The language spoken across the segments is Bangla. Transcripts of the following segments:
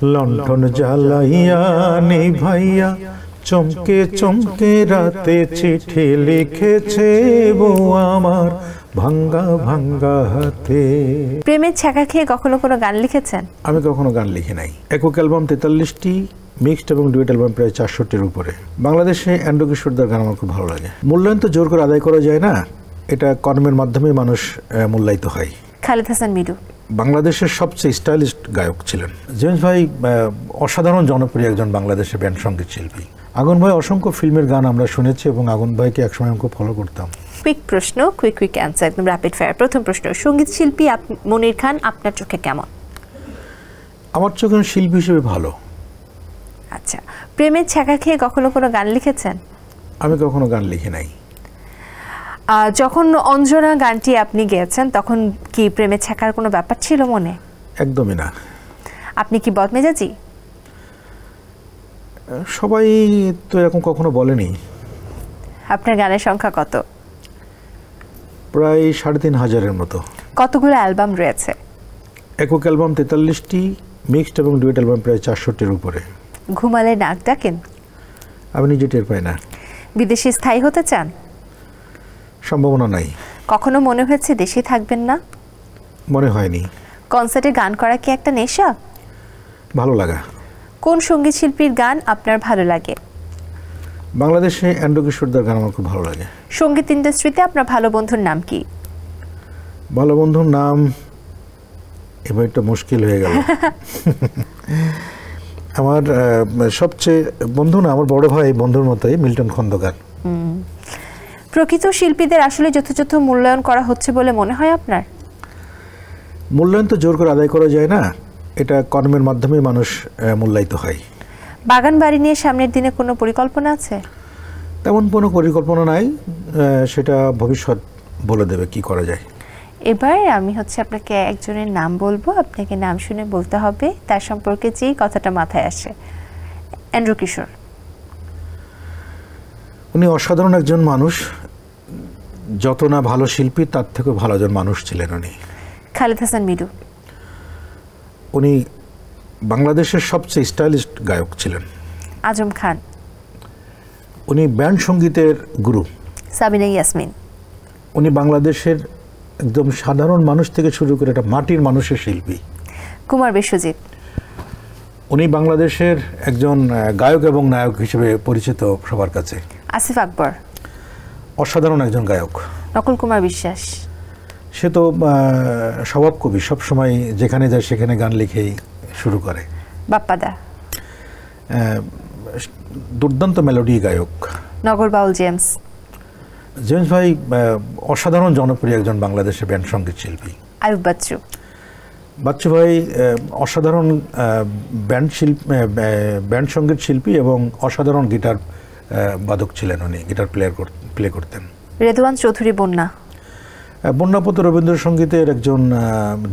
লণ্ঠন জ্বালাইয়া নিভাইয়া চমকে চমকে রাতে চিঠি লিখেছে বউ আমার ভাঙ্গা ভাঙ্গা হাতে। প্রেমের ছ্যাঁকা খেয়ে কখনো কোনো গান লিখেছেন? আমি কখনো গান লিখি নাই। একক অ্যালবাম 43টি, মিক্সড এবং ডুয়েট অ্যালবাম প্রায় 400টির উপরে। বাংলাদেশে এন্ড্রু কিশোরদার গান আমার খুব ভালো লাগে। মূল্যায়ন তো জোর করে আদায় করা যায় না, এটা কর্মের মাধ্যমে মানুষ মূল্যায়িত হয়। খালেদ হাসান মিডু বাংলাদেশের সবচেয়ে স্টাইলিস্ট গায়ক ছিলেন। জেমস ভাই অসাধারণ জনপ্রিয় একজন বাংলাদেশের ব্যান্ড সঙ্গীত শিল্পী। আগুন ভাই অসংখ্য ফিল্মের গান আমরা শুনেছি এবং আগুন ভাইকে একসময় আমি খুব ফলো করতাম। কুইক প্রশ্ন, কুইক অ্যান্সার, একদম র্যাপিড ফায়ার। প্রথম প্রশ্ন, সঙ্গীত শিল্পী মনির খান আপনার চোখে কেমন? আমার চোখে শিল্পী হিসেবে ভালো। আচ্ছা, প্রেমের ছ্যাঁকা খেয়ে কখনো কোনো গান লিখেছেন? আমি কখনো গান লিখি নাই। যখন অঞ্জনা গানটি আপনি গেয়েছেন তখন কি প্রেমের ছ্যাঁকার কোনো ব্যাপার ছিল মনে? একদমই না। আপনি কি বদমেজাজি? সবাই তো এরকম কখনো বলেনি। আপনার গানের সংখ্যা কত? প্রায় 3500-এর মতো। কতগুলো অ্যালবাম রয়েছে? একক অ্যালবাম 43টি, মিক্সড এবং ডুয়েট অ্যালবাম প্রায় 400টির উপরে। ঘুমালে নাক ডাকেন? আমি নিজে টের পাই না। বিদেশে স্থায়ী হতে চান? সম্ভাবনা নাই। কখনো মনে হয়েছে দেশে থাকবেন না? মনে হয়নি। কনসার্টে গান করা কি একটা নেশা? ভালো লাগা। কোন সঙ্গীত শিল্পীর গান আপনার ভালো লাগে? বাংলাদেশে এন্ড্রু কিশোরদার গান আমার খুব ভালো লাগে। সঙ্গীত ইন্ডাস্ট্রিতে আপনার ভালো বন্ধুর নাম কি? ভালো বন্ধুর নাম এবার একটা মুশকিল হয়ে গেল। আমার সবচেয়ে বন্ধু না, আমার বড় ভাই বন্ধুর মতোই, মিল্টন খন্দকার। প্রকৃত শিল্পীদের আসলে যথাযথ মূল্যায়ন করা হচ্ছে বলে মনে হয় আপনার? মূল্যায়ন তো জোর করে আদায় করা যায় না, এটা কর্মের মাধ্যমে মানুষ মূল্যায়িত হয়। বাগান বাড়ি নিয়ে সামনের দিনে কোনো পরিকল্পনা আছে? তেমন কোনো পরিকল্পনা নাই, সেটা ভবিষ্যৎ বলে দেবে কি করা যায়। এবার আমি আপনাকে একজনের নাম বলবো, আপনাকে নাম শুনে বলতে হবে তার সম্পর্কে যেই কথাটা মাথায় আসে। এন্ড্রু কিশোর। উনি অসাধারণ একজন মানুষ, যত না ভালো শিল্পী তার থেকে ভালো একজন মানুষ ছিলেন উনি। খালেদ হাসান মিডু। উনি বাংলাদেশের সবচেয়ে স্টাইলিস্ট গায়ক ছিলেন। আজম খান। উনি ব্যান্ড সঙ্গীতের গুরু। সাবিনা ইয়াসমিন। উনি বাংলাদেশের একদম সাধারণ মানুষ থেকে শুরু করে একটা মাটির মানুষের শিল্পী। কুমার বিশ্বজিৎ। উনি বাংলাদেশের একজন গায়ক এবং নায়ক হিসেবে পরিচিত সবার কাছে। আসিফ আকবর। অসাধারণ একজন গায়ক। নকুল কুমার বিশ্বাস। সে তো স্বভাব কবি, সবসময় যেখানে যায় সেখানে গান লিখেই শুরু করে। বাপ্পাদা। দুর্দান্ত মেলোডি গায়ক। নগর বাউল জেমস। জেমস ভাই অসাধারণ জনপ্রিয় একজন বাংলাদেশের ব্যান্ড সঙ্গীত শিল্পী। আয়ুব বাচ্চু। বাচ্চু ভাই অসাধারণ ব্যান্ড সঙ্গীত শিল্পী এবং অসাধারণ গিটার বাদক ছিলেন। উনি গিটার প্লে করতেন। রেদওয়ান চৌধুরী বন্যা। বন্যাপত রবীন্দ্রসঙ্গীতের একজন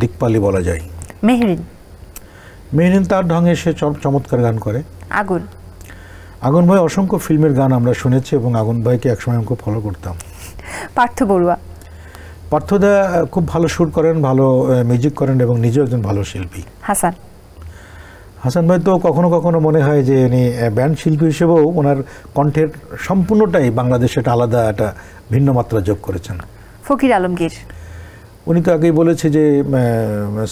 দিকপালি বলা যায়। মেহরিন। মেহরিন তার ঢঙে সে চমৎকার গান করে। আগুন। আগুন ভাই অসংখ্য ফিল্মের গান আমরা শুনেছি এবং আগুন ভাইকে একসময় আমি খুব ফলো করতাম। পার্থ বড়ুয়া। পার্থদা খুব ভালো সুর করেন, ভালো মিউজিক করেন এবং নিজেও একজন ভালো শিল্পী। হাসান। হাসান ভাই তো কখনো কখনো মনে হয় যে উনি ব্যান্ড শিল্পী হিসেবেও ওনার কণ্ঠের সম্পূর্ণটাই বাংলাদেশে একটা আলাদা একটা ভিন্ন মাত্রা যোগ করেছেন। ফকির আলমগীর। উনি তো আগেই বলেছে যে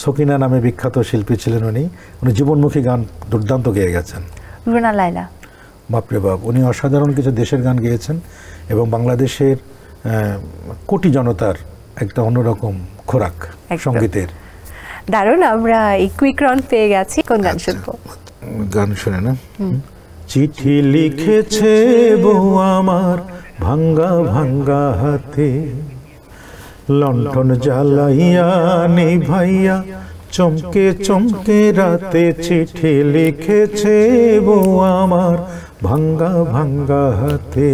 সকিনা নামে বিখ্যাত শিল্পী ছিলেন উনি। উনি জীবনমুখী গান দুর্দান্ত গেয়ে গেছেন। রুনা লায়লা। বাপরে বাপ, উনি অসাধারণ কিছু দেশের গান গেয়েছেন এবং বাংলাদেশের কোটি জনতার একটা অন্যরকম খোরাক সঙ্গীতের। দারুণ, আমরা এই কুইক রাউন্ড পেয়ে গেছি। কোন গান শুনবো? গান শুনে না। চিঠি লিখেছে বউ আমার ভাঙ্গা ভাঙ্গা হাতে, লণ্ঠন জ্বালাইয়া নিভাইয়া চমকে চমকে রাতে চিঠি লিখেছে বউ আমার ভাঙ্গা ভাঙ্গা হাতে।